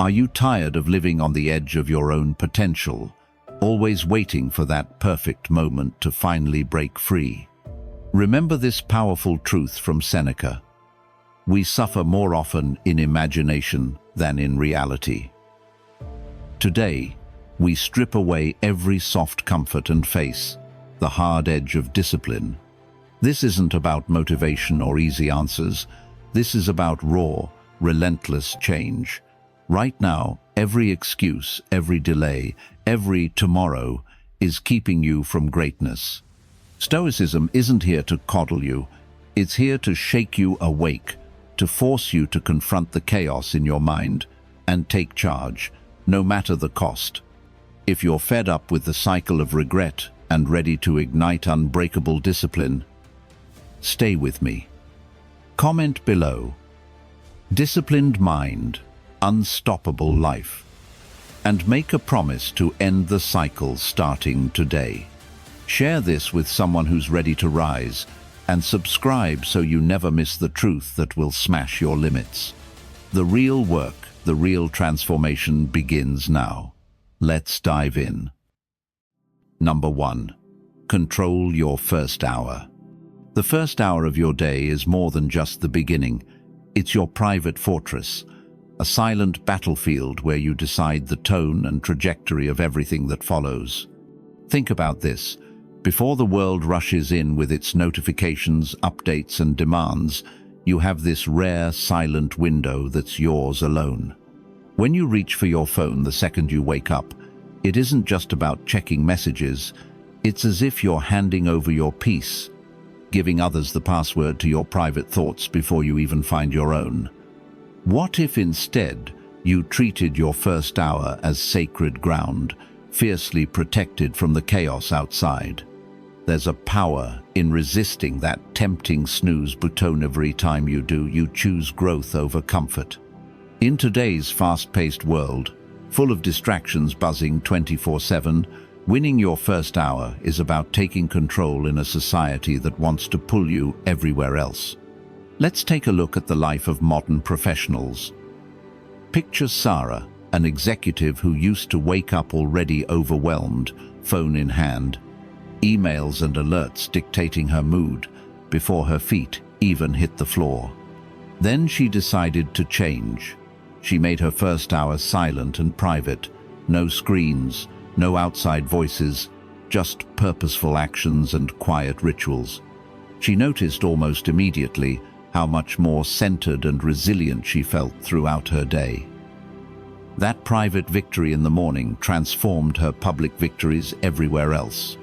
Are you tired of living on the edge of your own potential, always waiting for that perfect moment to finally break free? Remember this powerful truth from Seneca. We suffer more often in imagination than in reality. Today, we strip away every soft comfort and face the hard edge of discipline. This isn't about motivation or easy answers. This is about raw, relentless change. Right now, every excuse, every delay, every tomorrow is keeping you from greatness. Stoicism isn't here to coddle you. It's here to shake you awake, to force you to confront the chaos in your mind and take charge, no matter the cost. If you're fed up with the cycle of regret and ready to ignite unbreakable discipline, stay with me. Comment below. Disciplined mind, unstoppable life. And make a promise to end the cycle starting today. Share this with someone who's ready to rise, and subscribe so you never miss the truth that will smash your limits. The real work, the real transformation begins now. Let's dive in. Number 1. Control your first hour. The first hour of your day is more than just the beginning. It's your private fortress, a silent battlefield where you decide the tone and trajectory of everything that follows. Think about this. Before the world rushes in with its notifications, updates, and demands, you have this rare, silent window that's yours alone. When you reach for your phone the second you wake up, it isn't just about checking messages. It's as if you're handing over your peace, giving others the password to your private thoughts before you even find your own. What if instead you treated your first hour as sacred ground, fiercely protected from the chaos outside? There's a power in resisting that tempting snooze button. Every time you do, you choose growth over comfort. In today's fast-paced world, full of distractions buzzing 24/7, winning your first hour is about taking control in a society that wants to pull you everywhere else. Let's take a look at the life of modern professionals. Picture Sarah, an executive who used to wake up already overwhelmed, phone in hand, emails and alerts dictating her mood before her feet even hit the floor. Then she decided to change. She made her first hour silent and private. No screens, no outside voices, just purposeful actions and quiet rituals. She noticed almost immediately how much more centered and resilient she felt throughout her day. That private victory in the morning transformed her public victories everywhere else.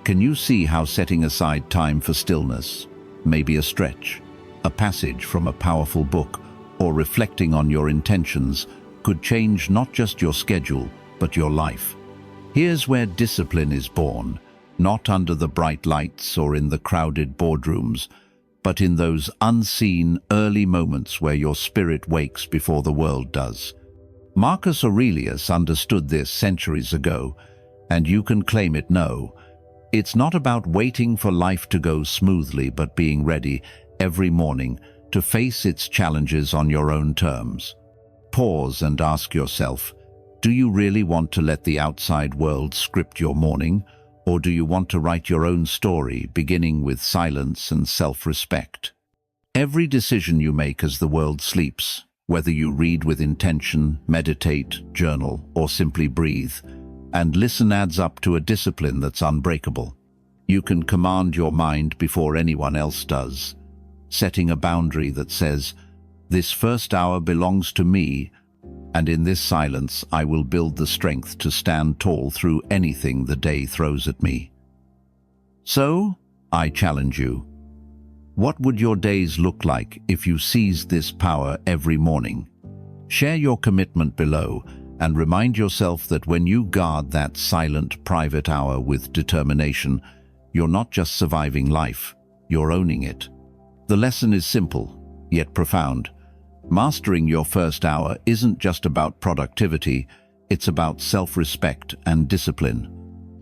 Can you see how setting aside time for stillness, maybe a stretch, a passage from a powerful book, or reflecting on your intentions, could change not just your schedule, but your life? Here's where discipline is born, not under the bright lights or in the crowded boardrooms, but in those unseen early moments where your spirit wakes before the world does. Marcus Aurelius understood this centuries ago, and you can claim it now. It's not about waiting for life to go smoothly, but being ready every morning to face its challenges on your own terms. Pause and ask yourself, do you really want to let the outside world script your morning, or do you want to write your own story, beginning with silence and self-respect? Every decision you make as the world sleeps, whether you read with intention, meditate, journal, or simply breathe and listen, adds up to a discipline that's unbreakable. You can command your mind before anyone else does, setting a boundary that says, this first hour belongs to me, and in this silence I will build the strength to stand tall through anything the day throws at me. So, I challenge you. What would your days look like if you seized this power every morning? Share your commitment below and remind yourself that when you guard that silent, private hour with determination, you're not just surviving life, you're owning it. The lesson is simple, yet profound. Mastering your first hour isn't just about productivity, it's about self-respect and discipline.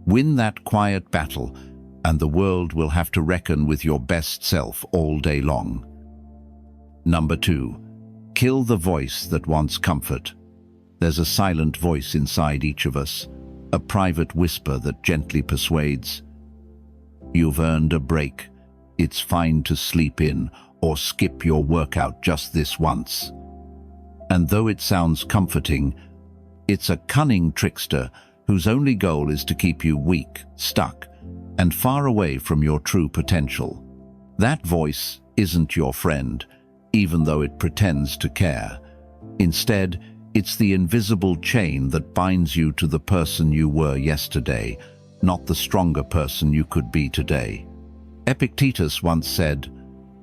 Win that quiet battle, and the world will have to reckon with your best self all day long. Number 2. Kill the voice that wants comfort. There's a silent voice inside each of us, a private whisper that gently persuades, "You've earned a break. It's fine to sleep in or skip your workout just this once." And though it sounds comforting, it's a cunning trickster whose only goal is to keep you weak, stuck, and far away from your true potential. That voice isn't your friend, even though it pretends to care. Instead, it's the invisible chain that binds you to the person you were yesterday, not the stronger person you could be today. Epictetus once said,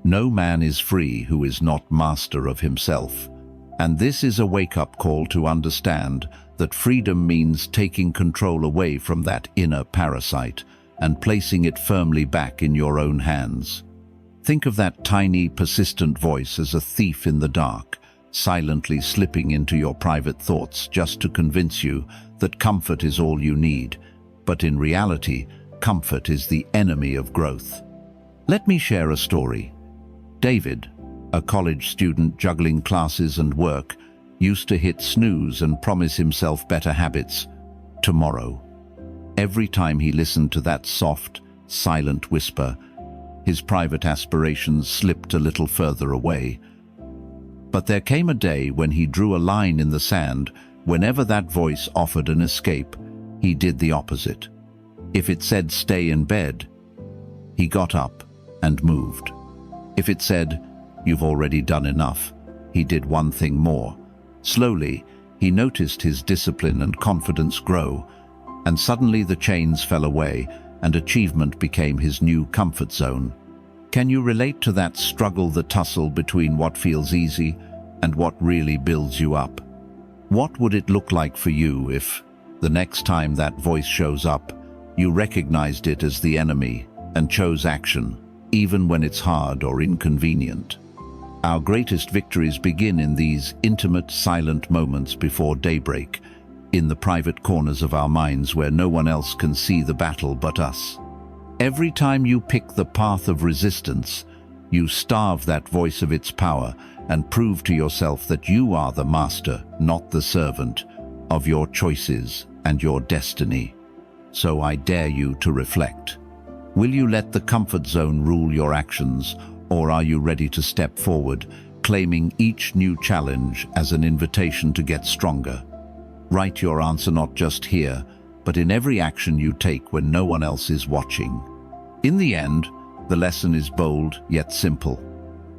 "No man is free who is not master of himself." And this is a wake-up call to understand that freedom means taking control away from that inner parasite and placing it firmly back in your own hands. Think of that tiny, persistent voice as a thief in the dark, silently slipping into your private thoughts just to convince you that comfort is all you need. But in reality, comfort is the enemy of growth. Let me share a story. David, a college student juggling classes and work, used to hit snooze and promise himself better habits tomorrow. Every time he listened to that soft, silent whisper, his private aspirations slipped a little further away. But there came a day when he drew a line in the sand. Whenever that voice offered an escape, he did the opposite. If it said stay in bed, he got up and moved. If it said, "You've already done enough," he did one thing more. Slowly, he noticed his discipline and confidence grow, and suddenly the chains fell away and achievement became his new comfort zone. Can you relate to that struggle, the tussle between what feels easy and what really builds you up? What would it look like for you if, the next time that voice shows up, you recognized it as the enemy and chose action, even when it's hard or inconvenient? Our greatest victories begin in these intimate, silent moments before daybreak, in the private corners of our minds where no one else can see the battle but us. Every time you pick the path of resistance, you starve that voice of its power and prove to yourself that you are the master, not the servant, of your choices and your destiny. So I dare you to reflect. Will you let the comfort zone rule your actions, or are you ready to step forward, claiming each new challenge as an invitation to get stronger? Write your answer not just here, but in every action you take when no one else is watching. In the end, the lesson is bold yet simple.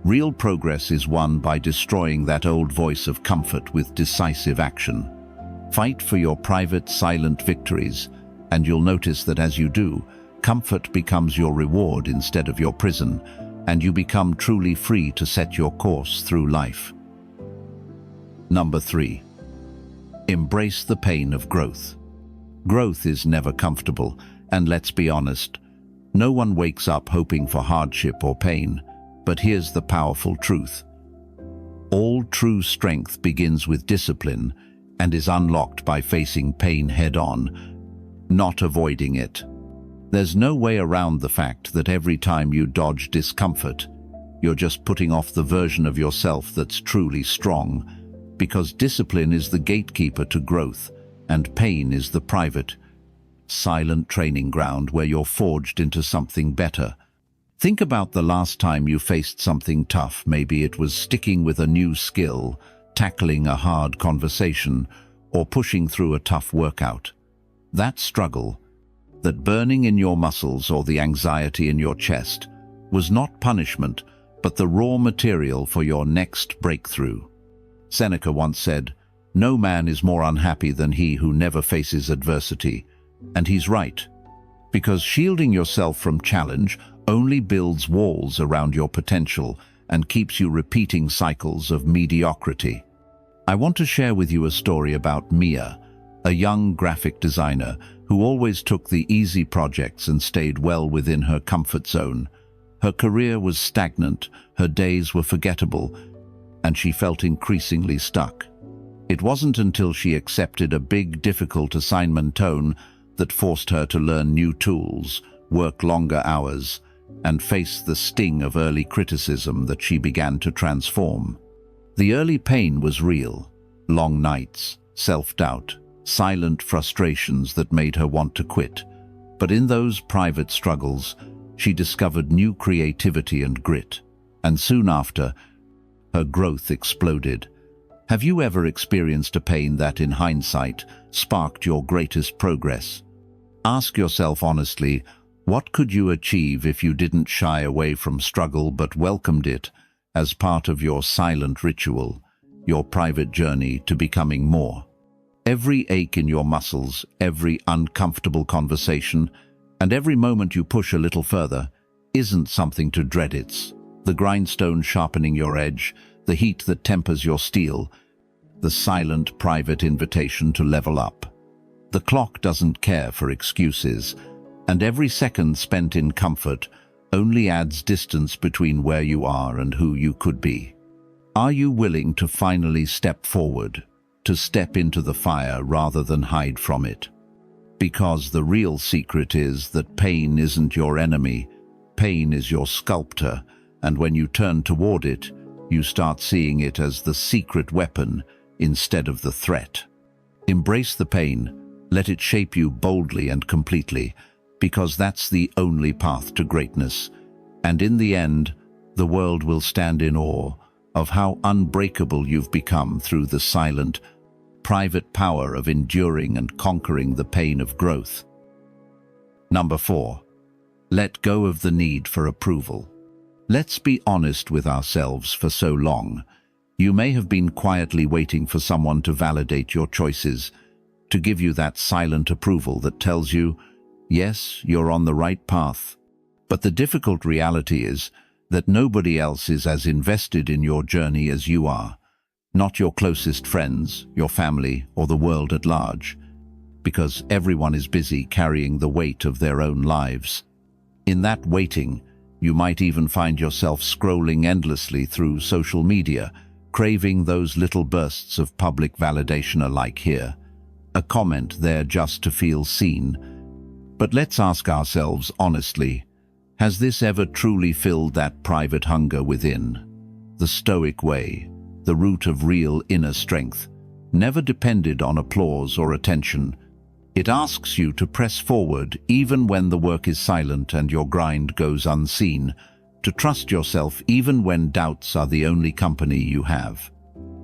Real progress is won by destroying that old voice of comfort with decisive action. Fight for your private, silent victories, and you'll notice that as you do, comfort becomes your reward instead of your prison, and you become truly free to set your course through life. Number 3. Embrace the pain of growth. Growth is never comfortable, and let's be honest, no one wakes up hoping for hardship or pain. But here's the powerful truth. All true strength begins with discipline and is unlocked by facing pain head-on, not avoiding it. There's no way around the fact that every time you dodge discomfort, you're just putting off the version of yourself that's truly strong, because discipline is the gatekeeper to growth, and pain is the private, silent training ground where you're forged into something better. Think about the last time you faced something tough. Maybe it was sticking with a new skill, tackling a hard conversation, or pushing through a tough workout. That struggle, that burning in your muscles or the anxiety in your chest, was not punishment, but the raw material for your next breakthrough. Seneca once said, "No man is more unhappy than he who never faces adversity." And he's right, because shielding yourself from challenge only builds walls around your potential and keeps you repeating cycles of mediocrity. I want to share with you a story about Mia, a young graphic designer who always took the easy projects and stayed well within her comfort zone. Her career was stagnant, her days were forgettable, and she felt increasingly stuck. It wasn't until she accepted a big, difficult assignment that forced her to learn new tools, work longer hours, and face the sting of early criticism that she began to transform. The early pain was real: long nights, self-doubt, silent frustrations that made her want to quit. But in those private struggles, she discovered new creativity and grit. And soon after, her growth exploded. Have you ever experienced a pain that, in hindsight, sparked your greatest progress? Ask yourself honestly, what could you achieve if you didn't shy away from struggle but welcomed it as part of your silent ritual, your private journey to becoming more? Every ache in your muscles, every uncomfortable conversation, and every moment you push a little further isn't something to dread. It's the grindstone sharpening your edge, the heat that tempers your steel, the silent private invitation to level up. The clock doesn't care for excuses, and every second spent in comfort only adds distance between where you are and who you could be. Are you willing to finally step forward, to step into the fire rather than hide from it? Because the real secret is that pain isn't your enemy, pain is your sculptor, and when you turn toward it, you start seeing it as the secret weapon instead of the threat. Embrace the pain, let it shape you boldly and completely, because that's the only path to greatness. And in the end, the world will stand in awe of how unbreakable you've become through the silent, private power of enduring and conquering the pain of growth. Number 4. Let go of the need for approval. Let's be honest with ourselves. For so long, you may have been quietly waiting for someone to validate your choices, to give you that silent approval that tells you, yes, you're on the right path. But the difficult reality is that nobody else is as invested in your journey as you are. Not your closest friends, your family, or the world at large, because everyone is busy carrying the weight of their own lives. In that waiting, you might even find yourself scrolling endlessly through social media, craving those little bursts of public validation, like here, a comment there just to feel seen. But let's ask ourselves honestly, has this ever truly filled that private hunger within? The Stoic way, the root of real inner strength, never depended on applause or attention. It asks you to press forward even when the work is silent and your grind goes unseen, to trust yourself even when doubts are the only company you have.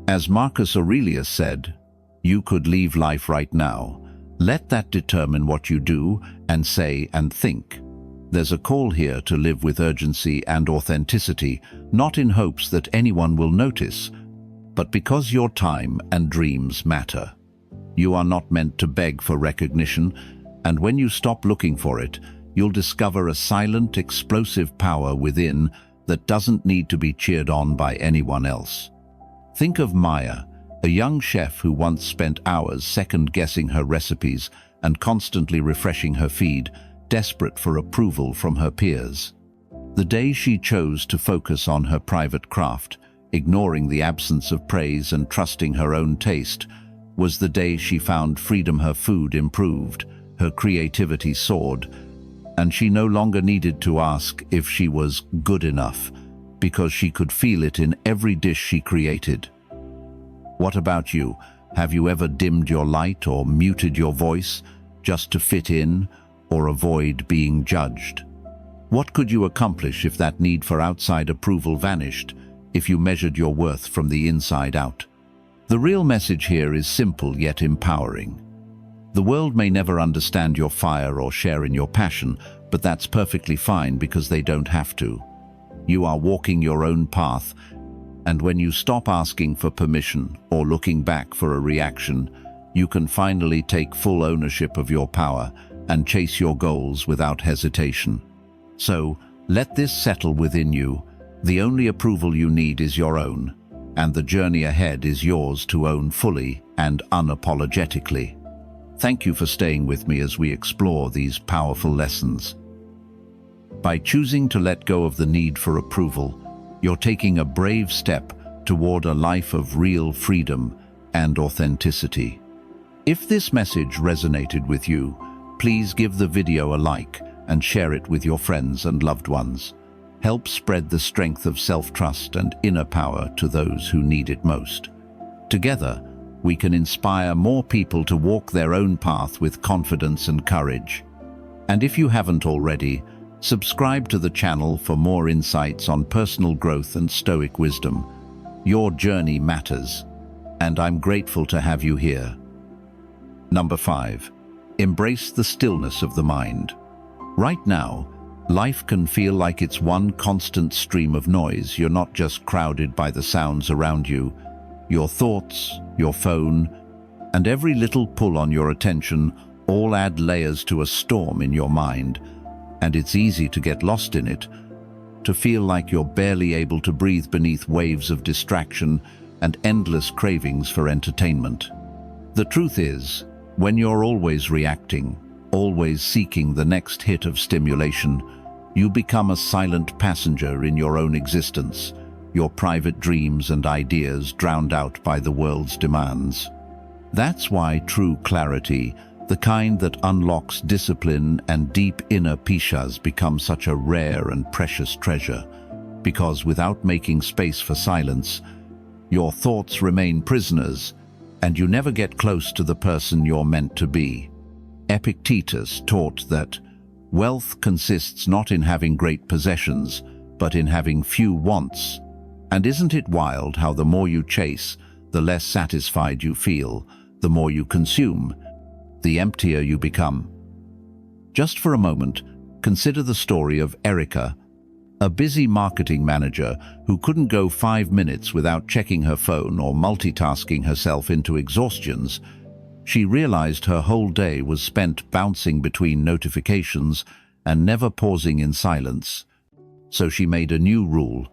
As Marcus Aurelius said, you could leave life right now. Let that determine what you do and say and think. There's a call here to live with urgency and authenticity, not in hopes that anyone will notice, but because your time and dreams matter. You are not meant to beg for recognition, and when you stop looking for it, you'll discover a silent, explosive power within that doesn't need to be cheered on by anyone else. Think of Maya, a young chef who once spent hours second-guessing her recipes and constantly refreshing her feed, desperate for approval from her peers. The day she chose to focus on her private craft, ignoring the absence of praise and trusting her own taste, was the day she found freedom. Her food improved, her creativity soared, and she no longer needed to ask if she was good enough, because she could feel it in every dish she created. What about you? Have you ever dimmed your light or muted your voice just to fit in or avoid being judged? What could you accomplish if that need for outside approval vanished, if you measured your worth from the inside out? The real message here is simple yet empowering. The world may never understand your fire or share in your passion, but that's perfectly fine because they don't have to. You are walking your own path, and when you stop asking for permission or looking back for a reaction, you can finally take full ownership of your power and chase your goals without hesitation. So, let this settle within you. The only approval you need is your own, and the journey ahead is yours to own fully and unapologetically. Thank you for staying with me as we explore these powerful lessons. By choosing to let go of the need for approval, you're taking a brave step toward a life of real freedom and authenticity. If this message resonated with you, please give the video a like and share it with your friends and loved ones. Help spread the strength of self-trust and inner power to those who need it most. Together, we can inspire more people to walk their own path with confidence and courage. And if you haven't already, subscribe to the channel for more insights on personal growth and Stoic wisdom. Your journey matters, and I'm grateful to have you here. Number 5. Embrace the stillness of the mind. Right now, life can feel like it's one constant stream of noise. You're not just crowded by the sounds around you. Your thoughts, your phone, and every little pull on your attention all add layers to a storm in your mind, and it's easy to get lost in it, to feel like you're barely able to breathe beneath waves of distraction and endless cravings for entertainment. The truth is, when you're always reacting, always seeking the next hit of stimulation, you become a silent passenger in your own existence, your private dreams and ideas drowned out by the world's demands. That's why true clarity, the kind that unlocks discipline and deep inner peace, has become such a rare and precious treasure, because without making space for silence, your thoughts remain prisoners, and you never get close to the person you're meant to be. Epictetus taught that wealth consists not in having great possessions, but in having few wants. And isn't it wild how the more you chase, the less satisfied you feel, the more you consume, the emptier you become? Just for a moment, consider the story of Erica, a busy marketing manager who couldn't go 5 minutes without checking her phone or multitasking herself into exhaustions. She realized her whole day was spent bouncing between notifications and never pausing in silence. So she made a new rule.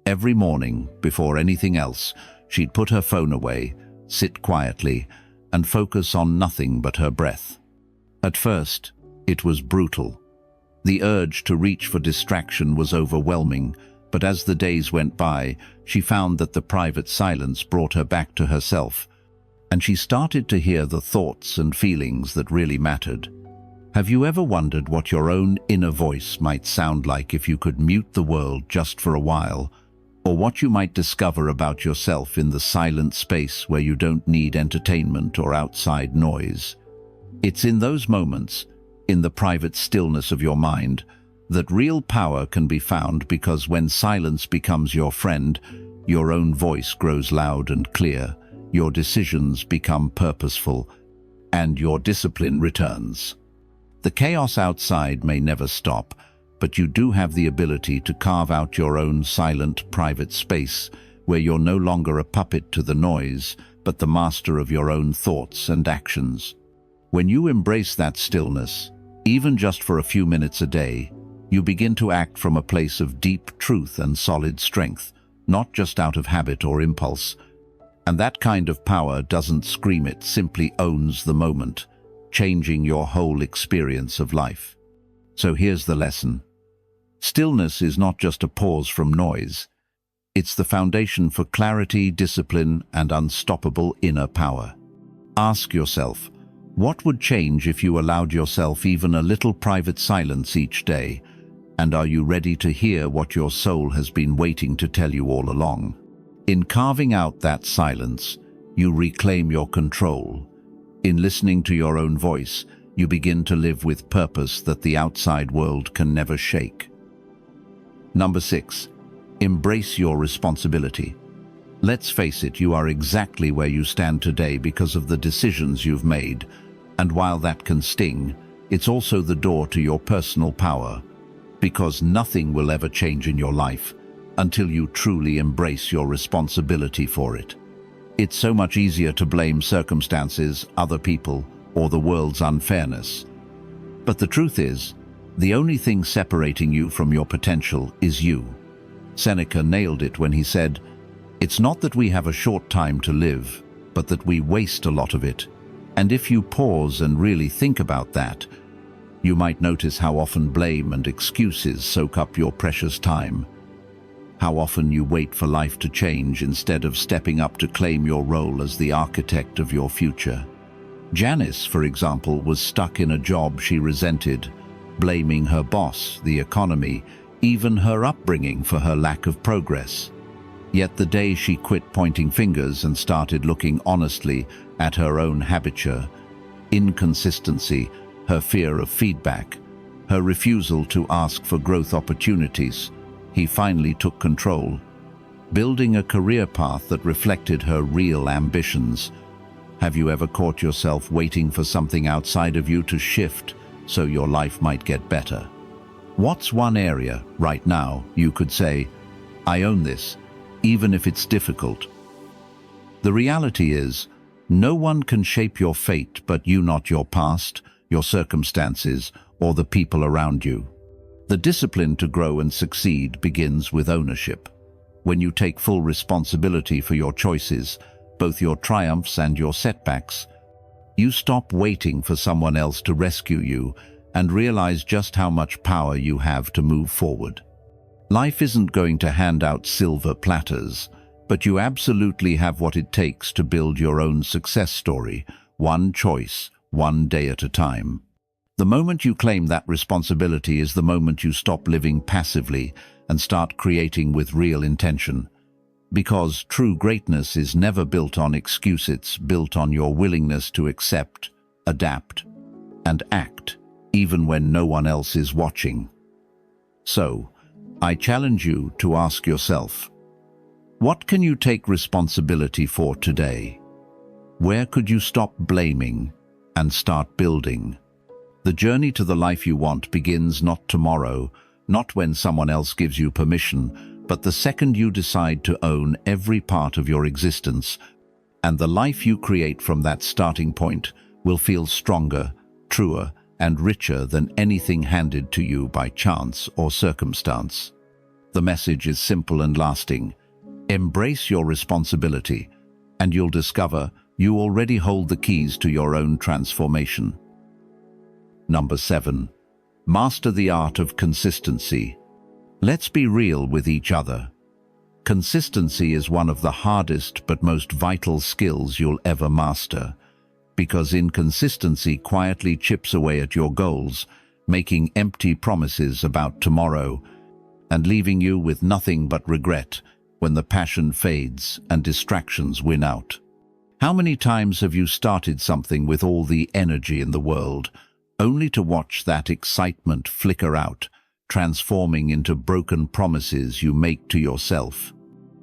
Every morning, before anything else, she'd put her phone away, sit quietly, and focus on nothing but her breath. At first, it was brutal. The urge to reach for distraction was overwhelming, but as the days went by, she found that the private silence brought her back to herself, and she started to hear the thoughts and feelings that really mattered. Have you ever wondered what your own inner voice might sound like if you could mute the world just for a while, or what you might discover about yourself in the silent space where you don't need entertainment or outside noise? It's in those moments, in the private stillness of your mind, that real power can be found, because when silence becomes your friend, your own voice grows loud and clear, your decisions become purposeful, and your discipline returns. The chaos outside may never stop, but you do have the ability to carve out your own silent, private space where you're no longer a puppet to the noise, but the master of your own thoughts and actions. When you embrace that stillness, even just for a few minutes a day, you begin to act from a place of deep truth and solid strength, not just out of habit or impulse. And that kind of power doesn't scream, it simply owns the moment, changing your whole experience of life. So here's the lesson. Stillness is not just a pause from noise. It's the foundation for clarity, discipline, and unstoppable inner power. Ask yourself, what would change if you allowed yourself even a little private silence each day? And are you ready to hear what your soul has been waiting to tell you all along? In carving out that silence, you reclaim your control. In listening to your own voice, you begin to live with purpose that the outside world can never shake. Number 6. Embrace your responsibility. Let's face it, you are exactly where you stand today because of the decisions you've made, and while that can sting, it's also the door to your personal power, because nothing will ever change in your life until you truly embrace your responsibility for it. It's so much easier to blame circumstances, other people, or the world's unfairness. But the truth is, the only thing separating you from your potential is you. Seneca nailed it when he said, "It's not that we have a short time to live, but that we waste a lot of it." And if you pause and really think about that, you might notice how often blame and excuses soak up your precious time. How often you wait for life to change instead of stepping up to claim your role as the architect of your future. Janice, for example, was stuck in a job she resented, blaming her boss, the economy, even her upbringing for her lack of progress. Yet the day she quit pointing fingers and started looking honestly at her own habitude, inconsistency, her fear of feedback, her refusal to ask for growth opportunities, he finally took control, building a career path that reflected her real ambitions. Have you ever caught yourself waiting for something outside of you to shift so your life might get better? What's one area right now you could say, I own this, even if it's difficult? The reality is, no one can shape your fate but you, not your past, your circumstances, or the people around you. The discipline to grow and succeed begins with ownership. When you take full responsibility for your choices, both your triumphs and your setbacks, you stop waiting for someone else to rescue you and realize just how much power you have to move forward. Life isn't going to hand out silver platters, but you absolutely have what it takes to build your own success story, one choice, one day at a time. The moment you claim that responsibility is the moment you stop living passively and start creating with real intention. Because true greatness is never built on excuse, it's built on your willingness to accept, adapt, and act, even when no one else is watching. So, I challenge you to ask yourself, what can you take responsibility for today? Where could you stop blaming and start building? The journey to the life you want begins not tomorrow, not when someone else gives you permission, but the second you decide to own every part of your existence, and the life you create from that starting point will feel stronger, truer, and richer than anything handed to you by chance or circumstance. The message is simple and lasting. Embrace your responsibility, and you'll discover you already hold the keys to your own transformation. Number 7. Master the art of consistency. Let's be real with each other. Consistency is one of the hardest but most vital skills you'll ever master, because inconsistency quietly chips away at your goals, making empty promises about tomorrow and leaving you with nothing but regret when the passion fades and distractions win out. How many times have you started something with all the energy in the world, only to watch that excitement flicker out, transforming into broken promises you make to yourself?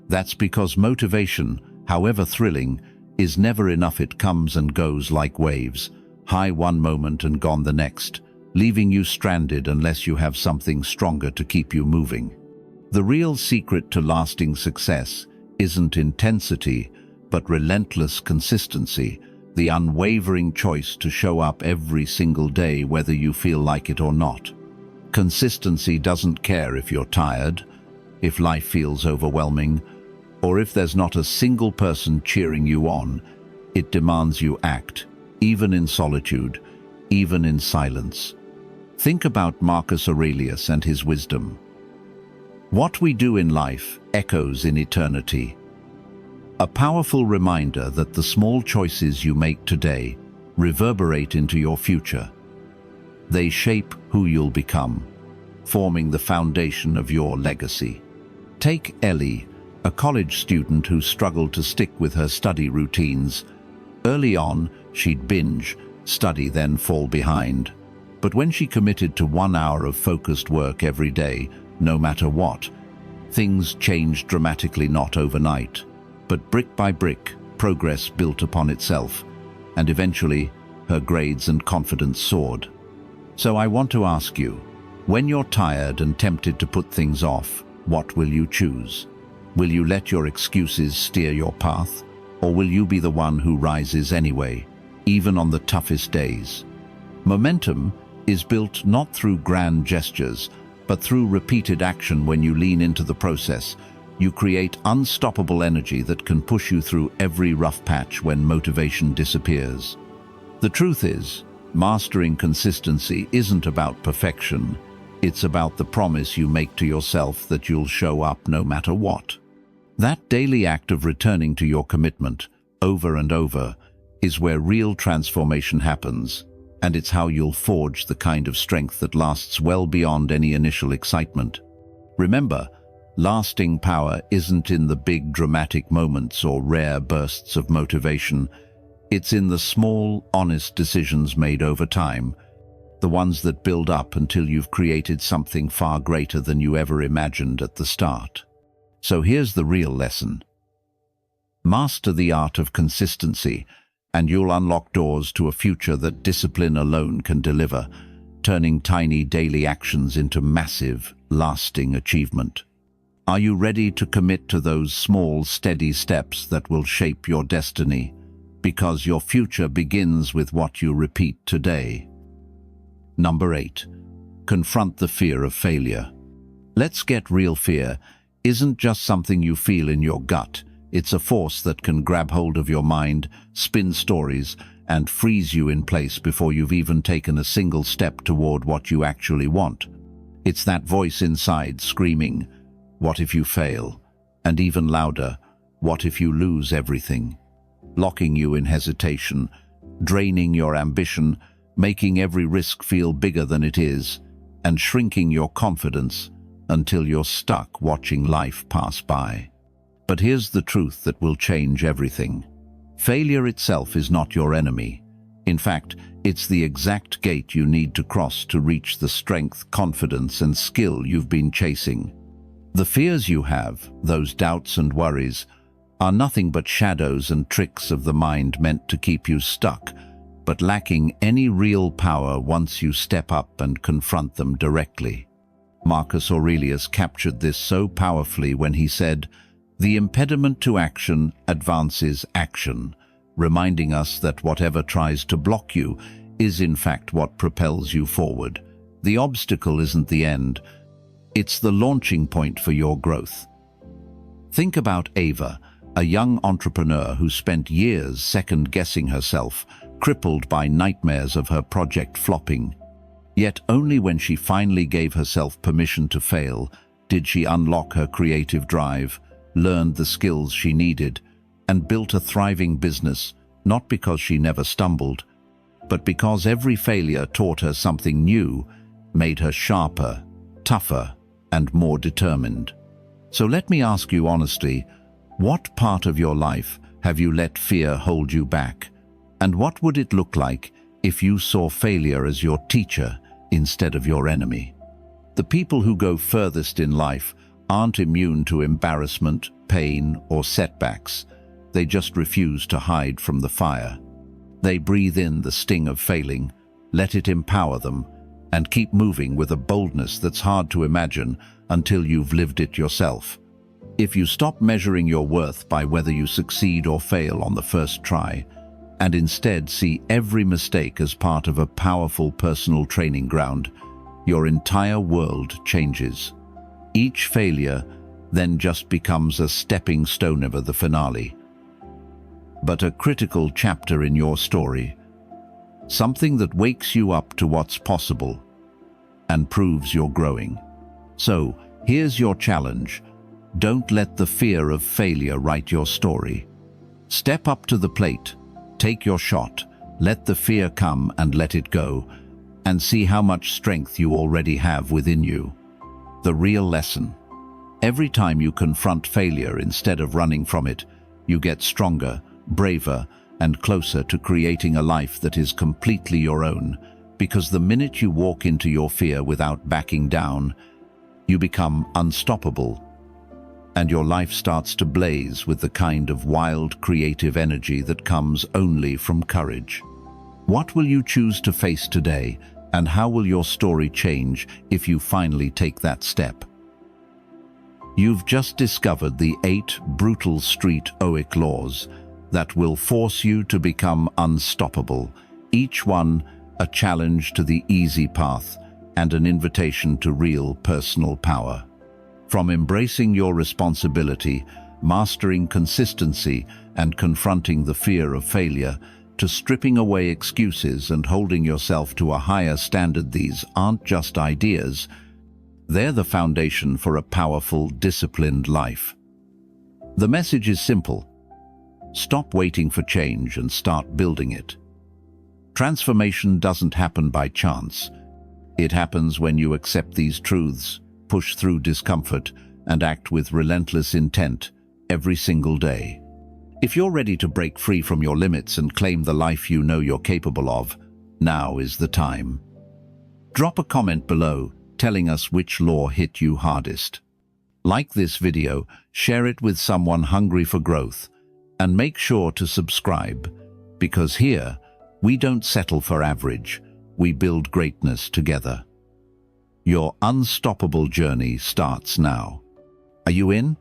That's because motivation, however thrilling, is never enough. It comes and goes like waves, high one moment and gone the next, leaving you stranded unless you have something stronger to keep you moving. The real secret to lasting success isn't intensity, but relentless consistency, the unwavering choice to show up every single day whether you feel like it or not. Consistency doesn't care if you're tired, if life feels overwhelming, or if there's not a single person cheering you on. It demands you act, even in solitude, even in silence. Think about Marcus Aurelius and his wisdom. What we do in life echoes in eternity. A powerful reminder that the small choices you make today reverberate into your future. They shape who you'll become, forming the foundation of your legacy. Take Ellie, a college student who struggled to stick with her study routines. Early on, she'd binge, study, then fall behind. But when she committed to 1 hour of focused work every day, no matter what, things changed dramatically, not overnight. But brick by brick, progress built upon itself, and eventually, her grades and confidence soared. So I want to ask you, when you're tired and tempted to put things off, what will you choose? Will you let your excuses steer your path, or will you be the one who rises anyway, even on the toughest days? Momentum is built not through grand gestures, but through repeated action. When you lean into the process, you create unstoppable energy that can push you through every rough patch when motivation disappears. The truth is, mastering consistency isn't about perfection. It's about the promise you make to yourself that you'll show up no matter what. That daily act of returning to your commitment, over and over, is where real transformation happens, and it's how you'll forge the kind of strength that lasts well beyond any initial excitement. Remember, Lasting power isn't in the big dramatic moments or rare bursts of motivation. It's in the small, honest decisions made over time, the ones that build up until you've created something far greater than you ever imagined at the start. So here's the real lesson. Master the art of consistency, and you'll unlock doors to a future that discipline alone can deliver, turning tiny daily actions into massive, lasting achievement. Are you ready to commit to those small, steady steps that will shape your destiny? Because your future begins with what you repeat today. Number 8. Confront the fear of failure. Let's get real. Fear isn't just something you feel in your gut. It's a force that can grab hold of your mind, spin stories, and freeze you in place before you've even taken a single step toward what you actually want. It's that voice inside screaming, "What if you fail?" And even louder, "What if you lose everything?" Locking you in hesitation, draining your ambition, making every risk feel bigger than it is, and shrinking your confidence until you're stuck watching life pass by. But here's the truth that will change everything. Failure itself is not your enemy. In fact, it's the exact gate you need to cross to reach the strength, confidence, and skill you've been chasing. The fears you have, those doubts and worries, are nothing but shadows and tricks of the mind meant to keep you stuck, but lacking any real power once you step up and confront them directly. Marcus Aurelius captured this so powerfully when he said, "The impediment to action advances action," reminding us that whatever tries to block you is in fact what propels you forward. The obstacle isn't the end, it's the launching point for your growth. Think about Ava, a young entrepreneur who spent years second-guessing herself, crippled by nightmares of her project flopping. Yet only when she finally gave herself permission to fail did she unlock her creative drive, learned the skills she needed, and built a thriving business, not because she never stumbled, but because every failure taught her something new, made her sharper, tougher, and more determined. So let me ask you honestly, what part of your life have you let fear hold you back? And what would it look like if you saw failure as your teacher instead of your enemy? The people who go furthest in life aren't immune to embarrassment, pain, or setbacks. They just refuse to hide from the fire. They breathe in the sting of failing, let it empower them, and keep moving with a boldness that's hard to imagine until you've lived it yourself. If you stop measuring your worth by whether you succeed or fail on the first try, and instead see every mistake as part of a powerful personal training ground, your entire world changes. Each failure then just becomes a stepping stone over the finale. But a critical chapter in your story, something that wakes you up to what's possible and proves you're growing. So, here's your challenge. Don't let the fear of failure write your story. Step up to the plate, take your shot, let the fear come and let it go, and see how much strength you already have within you. The real lesson. Every time you confront failure instead of running from it, you get stronger, braver, and closer to creating a life that is completely your own, because the minute you walk into your fear without backing down, you become unstoppable, and your life starts to blaze with the kind of wild, creative energy that comes only from courage. What will you choose to face today, and how will your story change if you finally take that step? You've just discovered the 8 brutal Stoic laws that will force you to become unstoppable, each one a challenge to the easy path and an invitation to real personal power. From embracing your responsibility, mastering consistency, and confronting the fear of failure, to stripping away excuses and holding yourself to a higher standard, these aren't just ideas. They're the foundation for a powerful, disciplined life. The message is simple. Stop waiting for change and start building it. Transformation doesn't happen by chance. It happens when you accept these truths, push through discomfort, and act with relentless intent every single day. If you're ready to break free from your limits and claim the life you know you're capable of, now is the time. Drop a comment below telling us which law hit you hardest. Like this video, share it with someone hungry for growth, and make sure to subscribe, because here, we don't settle for average, we build greatness together. Your unstoppable journey starts now. Are you in?